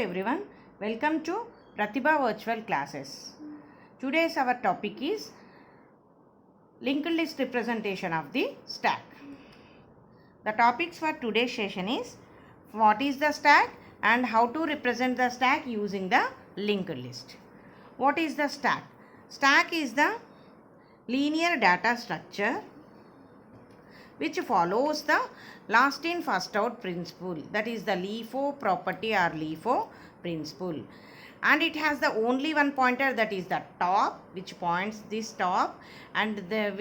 everyone, welcome to Pratibha Virtual Classes. Today's our topic is linked list representation of the stack. The topics for today's session is what is the stack and how to represent the stack using the linked list. What is the stack? Stack is the linear data structure which follows the last in first out principle, that is the LIFO property or LIFO principle, and it has the only one pointer, that is the top, which points this top, and the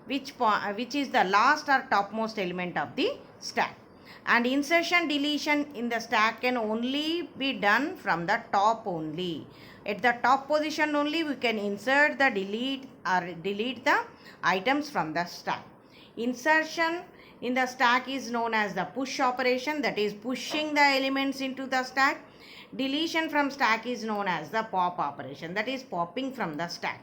which is the last or topmost element of the stack. And insertion deletion in the stack can only be done from the top only. At the top position only we can insert the delete the items from the stack. Insertion in the stack is known as the push operation, that is pushing the elements into the stack. Deletion from stack is known as the pop operation, that is popping from the stack.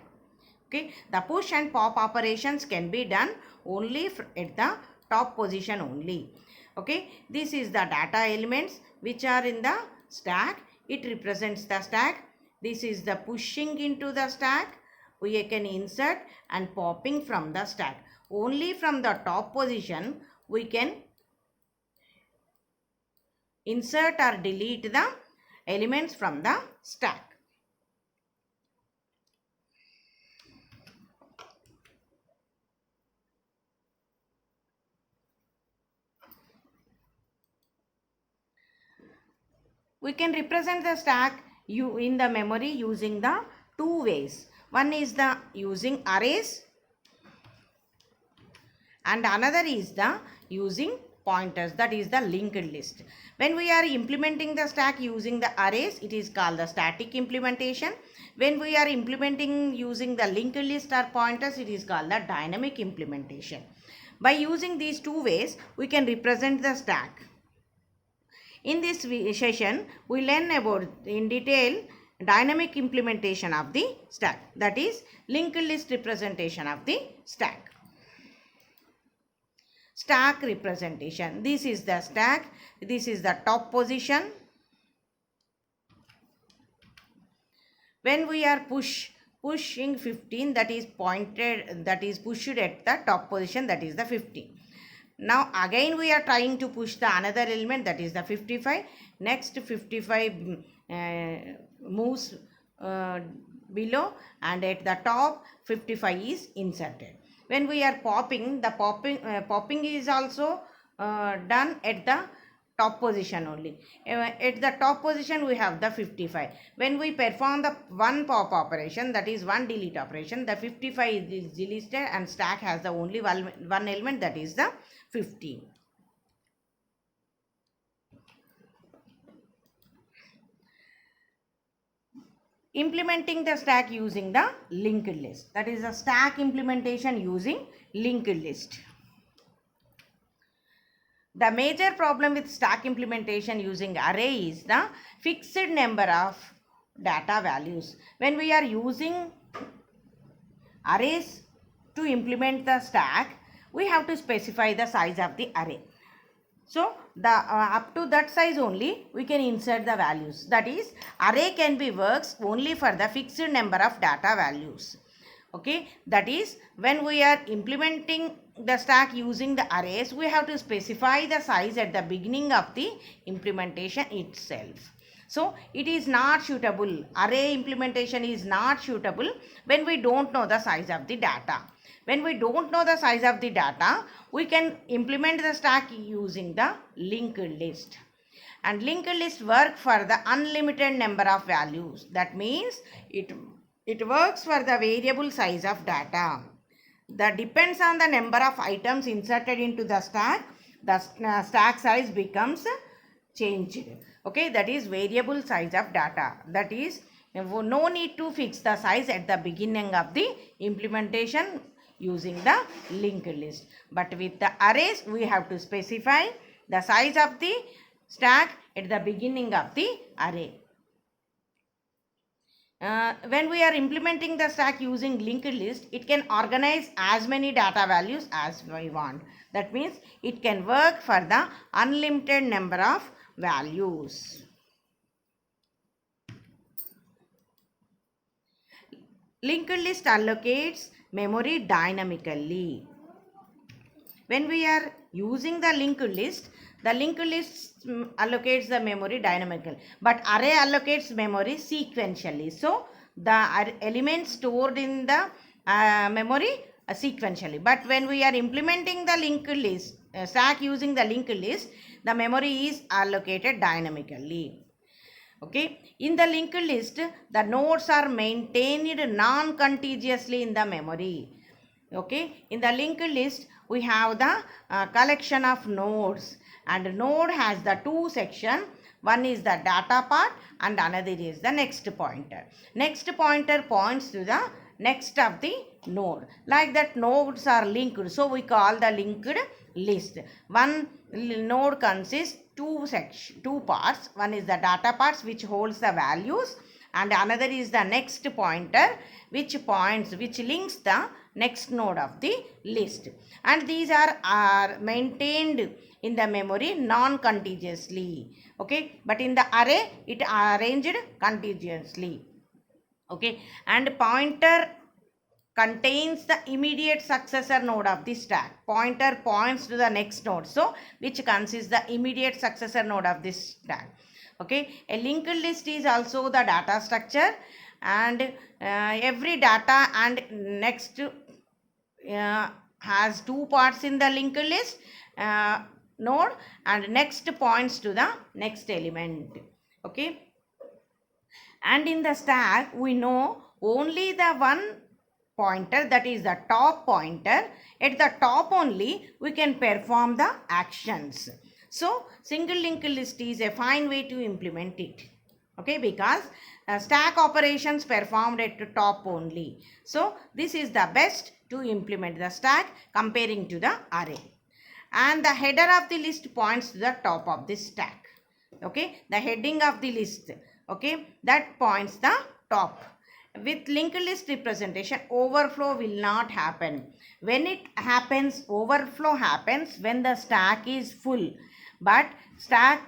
Okay, the push and pop operations can be done only at the top position only. Okay, this is the data elements which are in the stack. It represents the stack. This is the pushing into the stack. We can insert and popping from the stack. Only from the top position we can insert or delete the elements from the stack. We can represent the stack in the memory using the two ways. One is the using arrays and another is the using pointers, that is the linked list. When we are implementing the stack using the arrays, it is called the static implementation. When we are implementing using the linked list or pointers, it is called the dynamic implementation. By using these two ways, we can represent the stack. In this session, we learn about in detail dynamic implementation of the stack, that is linked list representation of the stack. Stack representation. This is the stack. This is the top position. When we are pushing 15, that is pointed, that is pushed at the top position, that is the 15. Now again we are trying to push the another element, that is the 55. Next 55 moves below, and at the top 55 is inserted. When we are popping, the popping is also done at the top position only. At the top position we have the 55. When we perform the one pop operation, that is one delete operation, the 55 is deleted and stack has the only one element, that is the 15. Implementing the stack using the linked list, that is the stack implementation using linked list. The major problem with stack implementation using array is the fixed number of data values. When we are using arrays to implement the stack, we have to specify the size of the array. So the up to that size only we can insert the values. That is, array can be works only for the fixed number of data values. Okay, that is, when we are implementing the stack using the arrays, we have to specify the size at the beginning of the implementation itself. So it is not suitable. Array implementation is not suitable when we don't know the size of the data. When we don't know the size of the data, we can implement the stack using the linked list. And linked list work for the unlimited number of values. That means it works for the variable size of data. That depends on the number of items inserted into the stack. The stack size becomes changed. Okay, that is variable size of data. That is, no need to fix the size at the beginning of the implementation using the linked list. But with the arrays, we have to specify the size of the stack at the beginning of the array. When we are implementing the stack using linked list, it can organize as many data values as we want. That means it can work for the unlimited number of values. linked list allocates memory dynamically. When we are using the linked list allocates the memory dynamically, but array allocates memory sequentially. So the elements stored in the memory sequentially. But when we are implementing the linked list stack using the linked list, the memory is allocated dynamically. Okay, in the linked list, the nodes are maintained non-contiguously in the memory. Okay, in the linked list, we have the collection of nodes, and node has the two sections. One is the data part and another is the next pointer. Next pointer points to the next of the node. Like that, nodes are linked, so we call the linked list. One node consists two parts. One is the data parts which holds the values, and another is the next pointer which links the next node of the list, and these are maintained in the memory non-contiguously. Okay, but in the array it arranged contiguously. Okay, and pointer contains the immediate successor node of the stack. Pointer points to the next node, so which consists the immediate successor node of this stack. Okay, a linked list is also the data structure, and every data and next has two parts in the linked list node, and next points to the next element. Okay, and in the stack we know only the one pointer, that is the top pointer. At the top only we can perform the actions. So single linked list is a fine way to implement it. Okay, because stack operations performed at the top only. So this is the best to implement the stack comparing to the array. And the header of the list points to the top of the stack. Okay, the heading of the list, okay, that points the top. With linked list representation, overflow will not happen. When it happens, overflow happens when the stack is full. But stack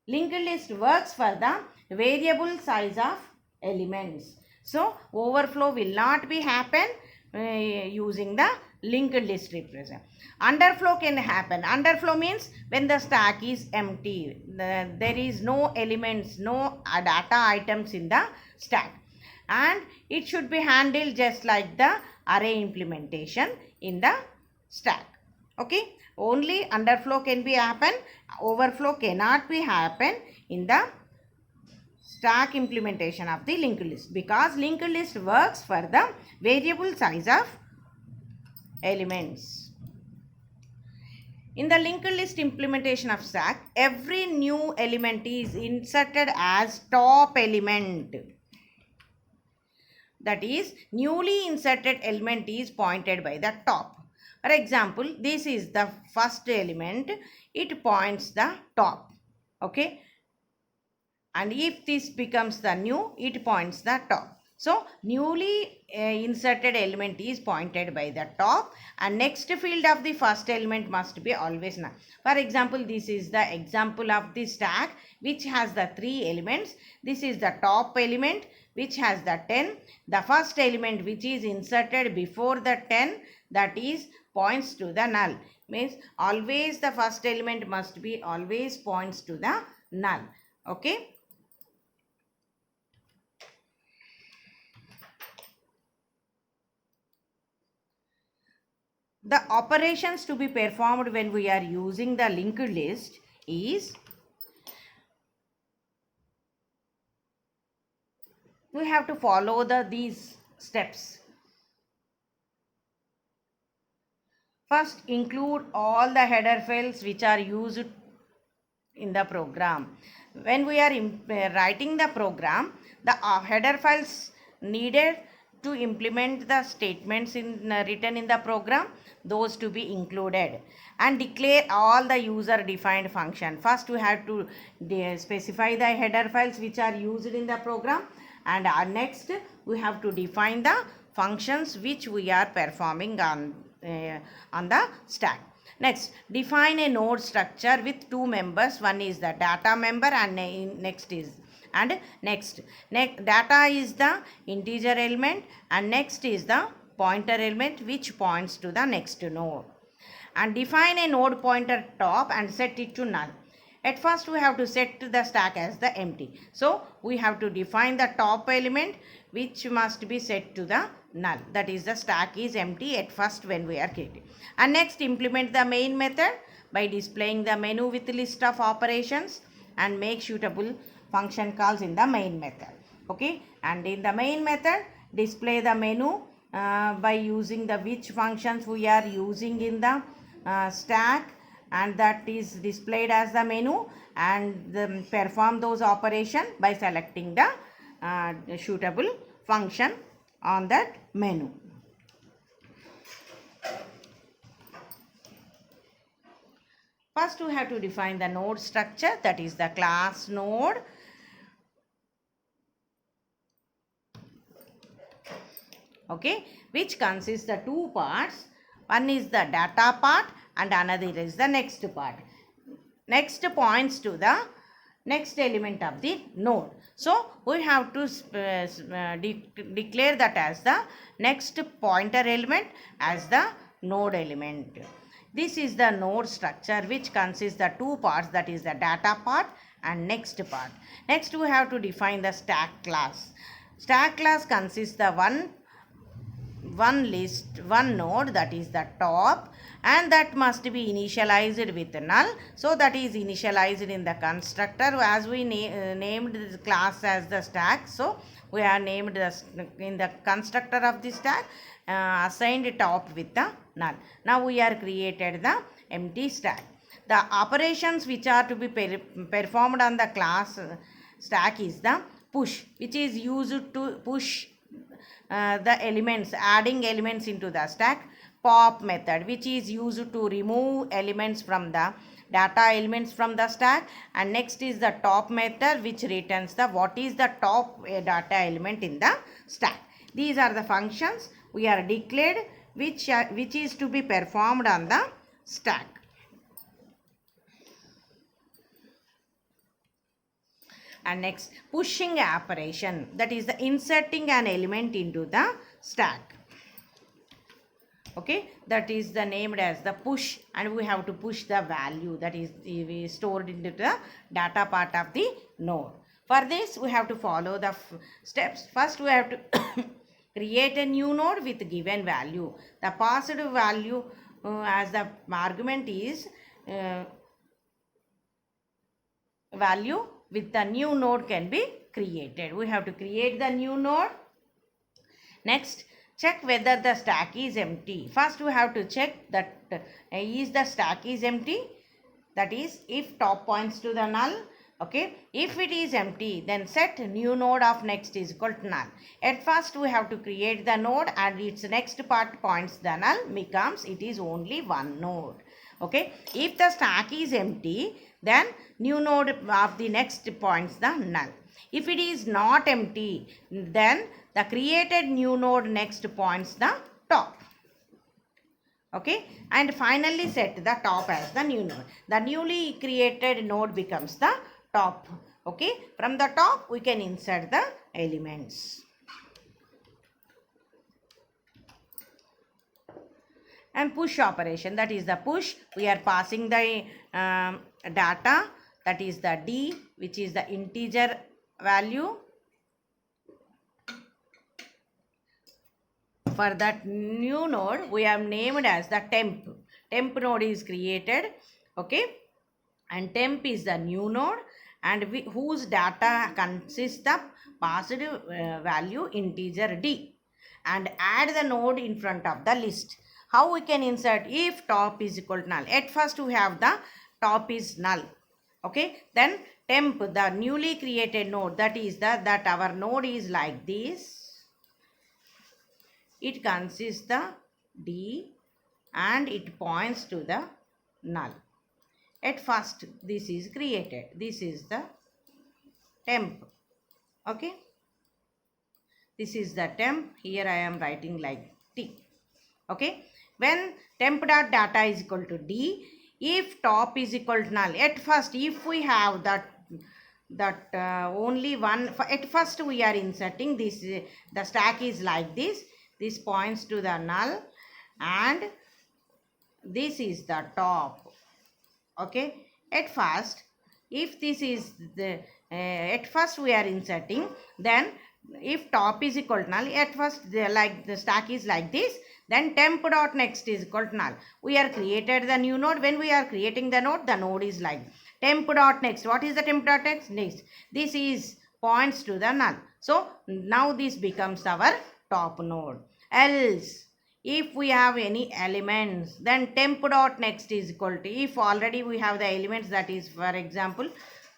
linked list works for the variable size of elements. So overflow will not be happen using the linked list represent. Underflow can happen. Underflow means when the stack is empty, there is no elements, no data items in the stack, and it should be handled just like the array implementation in the stack. Okay, only underflow can be happen, overflow cannot be happen in the stack implementation of the linked list, because linked list works for the variable size of elements. In the linked list implementation of stack, every new element is inserted as top element. That is, newly inserted element is pointed by the top. For example, this is the first element, it points the top. Okay, and if this becomes the new, it points the top. So newly inserted element is pointed by the top, and next field of the first element must be always null. For example, this is the example of the stack which has the three elements. This is the top element which has the 10. The first element which is inserted before the 10, that is points to the null. Means always the first element must be always points to the null. Okay. The operations to be performed when we are using the linked list is, we have to follow these steps. First, include all the header files which are used in the program. When we are writing the program, the header files needed to implement the statements written in the program, those to be included, and declare all the user defined function. First we have to specify the header files which are used in the program, and next we have to define the functions which we are performing on the stack. Next, define a node structure with two members. One is the data member and next is and next. Data is the integer element and next is the pointer element which points to the next node. And define a node pointer top and set it to null. At first we have to set the stack as the empty. So we have to define the top element which must be set to the null. That is the stack is empty at first when we are creating. And next implement the main method by displaying the menu with list of operations and make suitable function calls in the main method. Okay, and in the main method display the menu by using the which functions we are using in the stack, and that is displayed as the menu, and perform those operations by selecting the suitable function on that menu. First we have to define the node structure, that is the class node. Okay, which consists the two parts. One is the data part and another is the next part. Next points to the next element of the node. So we have to declare that as the next pointer element as the node element. This is the node structure which consists the two parts, that is the data part and next part. Next we have to define the stack class. Stack class consists the one node, that is the top, and that must be initialized with null. So that is initialized in the constructor as we named the class as the stack. So we are named in the constructor of the stack assigned top with the null. Now we are created the empty stack. The operations which are to be performed on the class stack is the push, which is used to push the elements, adding elements into the stack. Pop method, which is used to remove elements from the data elements from the stack. And next is the top method, which returns the what is the top data element in the stack. These are the functions we are declared which is to be performed on the stack. And next, pushing operation, that is the inserting an element into the stack. Okay, that is the named as the push, and we have to push the value that is stored into the data part of the node. For this we have to follow the steps. First we have to create a new node with given value. The passed value as the argument is value with the new node can be created. We have to create the new node. Next, check whether the stack is empty. First we have to check that is the stack is empty, that is if top points to the null. Okay, if it is empty, then set new node of next is equal to null. At first we have to create the node and its next part points the null, becomes it is only one node. Okay, if the stack is empty, then new node of the next points the null. If it is not empty, then the created new node next points the top. Okay, and finally set the top as the new node. The newly created node becomes the top. Okay, from the top we can insert the elements. And push operation, that is the push. We are passing the data, that is the D, which is the integer value. For that new node we have named as the temp. Temp node is created. Okay, and temp is the new node, and whose data consists of passed value integer D, and add the node in front of the list. How we can insert? If top is equal to null. At first we have the top is null. Okay, then temp, the newly created node, that is that our node is like this. It consists the D and it points to the null. At first this is created. This is the temp. Okay, this is the temp. Here I am writing like T. Okay, when temp dot data is equal to D, if top is equal to null. At first if we have that that only one, at first we are inserting this, the stack is like this points to the null, and this is the top. Okay, at first, if this is the at first we are inserting, then if top is equal to null, at first the stack is like this, then temp dot next is equal to null. We are created the new node. When we are creating the node is like temp dot next. What is the temp dot next? This is points to the null. So now this becomes our top node. Else, if we have any elements, then temp dot next is equal to, if already we have the elements, that is, for example,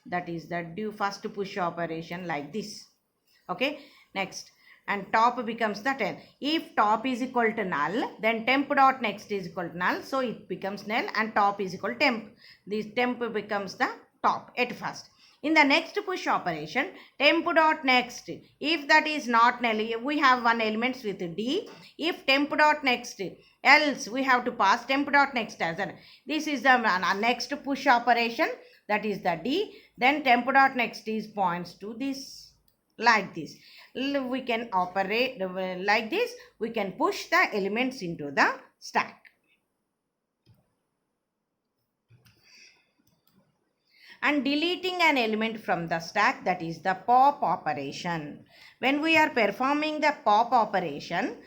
that is the do first push operation like this. Okay, next, and top becomes the 10. If top is equal to null, then temp dot next is equal to null, so it becomes null, and top is equal to temp. This temp becomes the top at first. In the next push operation, temp dot next, if that is not null, we have one elements with d. If temp dot next, else we have to pass temp dot next as an, this is the next push operation, that is the d. Then temp dot next is points to this, like this. We can operate like this. We can push the elements into the stack. And deleting an element from the stack, that is the pop operation. When we are performing the pop operation,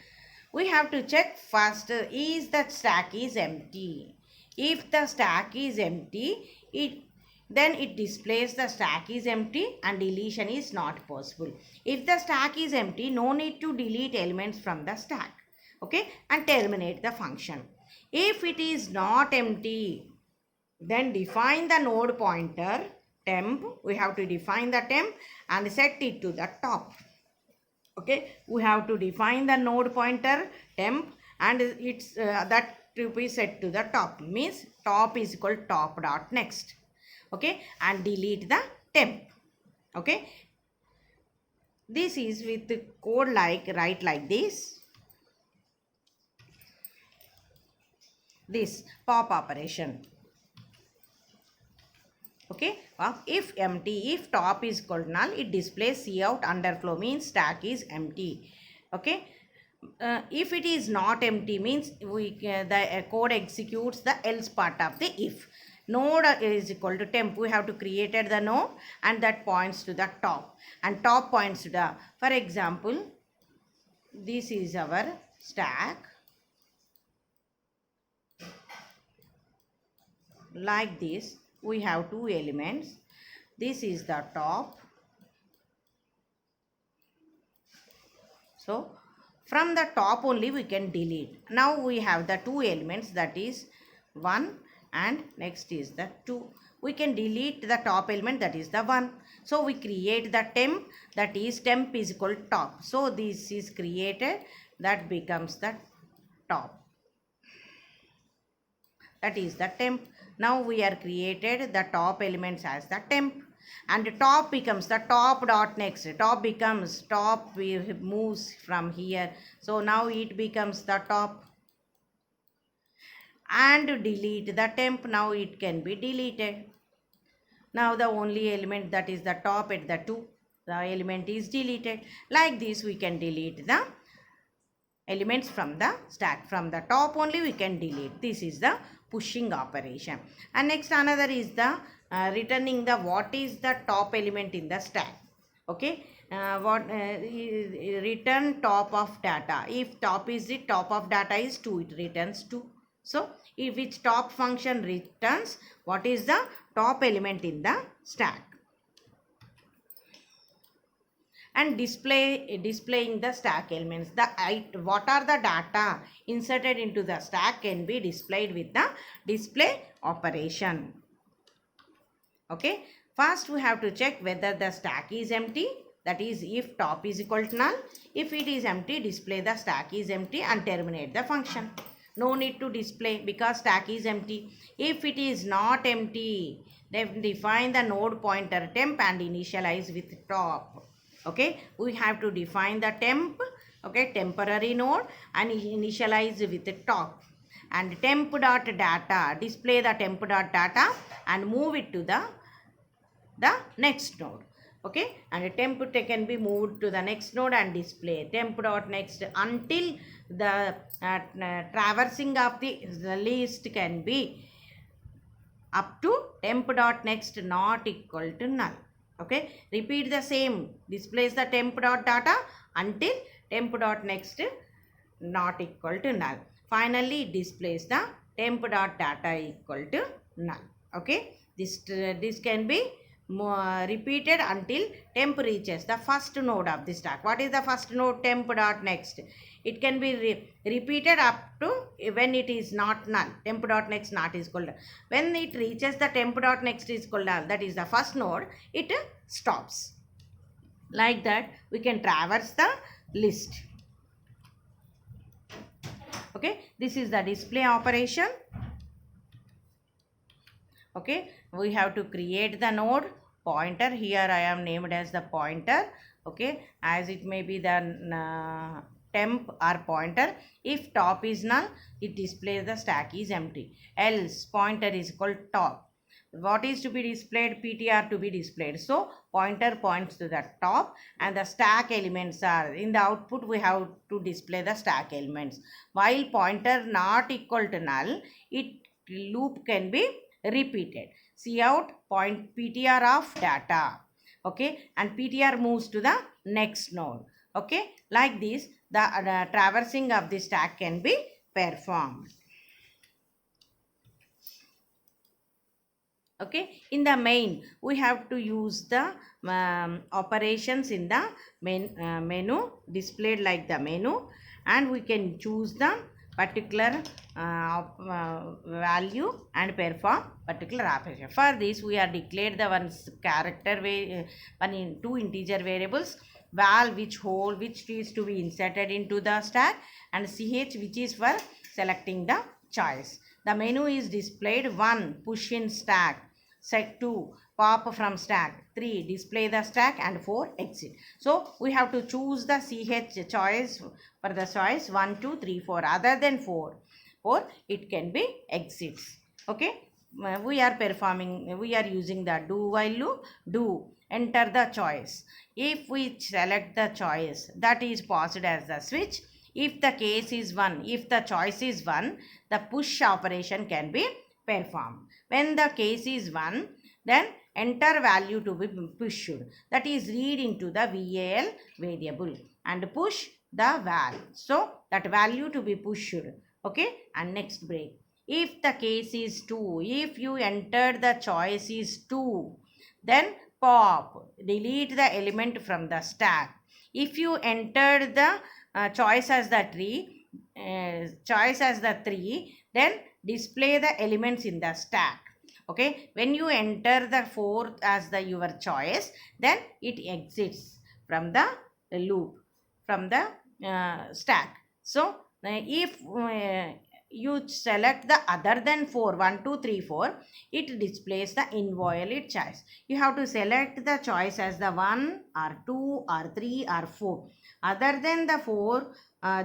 we have to check first, is the stack is empty. If the stack is empty, then it displays the stack is empty and deletion is not possible. If the stack is empty, no need to delete elements from the stack. Okay, and terminate the function. If it is not empty, then define the node pointer temp. We have to define the temp and set it to the top. Okay, we have to define the node pointer temp, and it's that to be set to the top, means top is equal to top dot next. Okay, and delete the temp. Okay, this is with the code like, write like this pop operation. Okay, if empty, if top is equal to null, it displays cout underflow, means stack is empty. Okay, if it is not empty, means the code executes the else part of the if. Node is equal to temp. We have to create the node, and that points to the top, and top points to the, for example, this is our stack like this. We have two elements. This is the top. So from the top only we can delete. Now we have the two elements, that is 1 and next is the 2. We can delete the top element, that is the 1. So we create the temp, that is temp is equal to top. So this is created, that becomes the top, that is the temp. Now we are created the top elements as the temp, and top becomes the top dot next. Top becomes top, moves from here. So now it becomes the top, and delete the temp. Now it can be deleted. Now the only element, that is the top at the 2, the element is deleted. Like this we can delete the elements from the stack. From the top only we can delete. This is the pushing operation. And next another is the returning the what is the top element in the stack. Okay, return top of data. If top is the top of data is 2, it returns 2. So if which top function returns what is the top element in the stack. And displaying the stack elements. What are the data inserted into the stack can be displayed with the display operation. Okay, first we have to check whether the stack is empty, that is if top is equal to null. If it is empty, display the stack is empty and terminate the function. No need to display because stack is empty. If it is not empty, then define the node pointer temp and initialize with top. Okay, we have to define the temp, okay, temporary node, and initialize with the top. And temp dot data, display the temp dot data and move it to the the next node. Okay, and a temp can be moved to the next node and display temp dot next until the traversing of the list can be up to temp dot next not equal to null. Okay, repeat the same, displays the temp dot data until temp dot next not equal to null. Finally, it displays the temp dot data equal to null. Okay, this can be repeated until temp reaches the first node of the stack. What is the first node? Temp dot next. It can be repeated up to when it is not null. Temp dot next not is equal to. When it reaches the temp dot next is equal to null, that is the first node, it stops. Like that, we can traverse the list. Okay, this is the display operation. Okay, we have to create the node pointer. Here I am named as the pointer. Okay, as it may be the temp or pointer. If top is null, it displays the stack is empty. Else pointer is equal top. What is to be displayed? PTR to be displayed. So pointer points to the top and the stack elements are in the output. We have to display the stack elements. While pointer not equal to null, it loop can be repeated. See out point PTR of data. Okay, and PTR moves to the next node. Okay, like this the traversing of the stack can be performed. Okay, in the main we have to use the operations in the menu displayed like the menu, and we can choose the particular value and perform particular operation. For this we are declared the two integer variables, val which is to be inserted into the stack, and ch which is for selecting the choice. The menu is displayed 1 push in stack, set 2 pop from stack, 3 display the stack, and 4 exit. So we have to choose the ch choice for the choice 1 2 3 4. Other than 4 it can be exits. Okay, we are using the do while loop. Do enter the choice. If we select the choice, that is passed as the switch. If the case is 1, if the choice is 1, the push operation can be performed. When the case is 1, then enter value to be pushed. That is read into the VAL variable and push the val. So that value to be pushed. Okay, and next break. If the case is 2, if you entered the choice is 2, then pop, delete the element from the stack. If you entered the choice as the 3, then display the elements in the stack. Okay, when you enter the 4 as the your choice, then it exits from the loop, from the stack. So if you select the other than 4, 1 2 3 4, it displays the invalid choice. You have to select the choice as the 1 or 2 or 3 or 4. Other than the 4,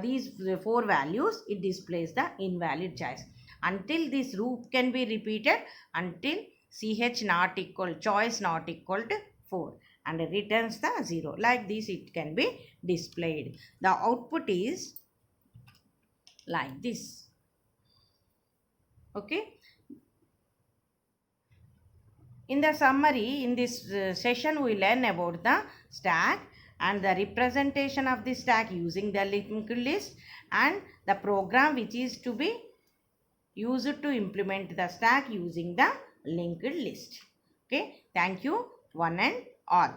these 4 values, it displays the invalid choice. Until this loop can be repeated until ch not equal, choice not equal to 4, and it returns the 0. Like this it can be displayed. The output is like this. Okay. In the summary, in this session we learn about the stack and the representation of the stack using the linked list, and the program which is to be used to implement the stack using the linked list. Okay, thank you one and all.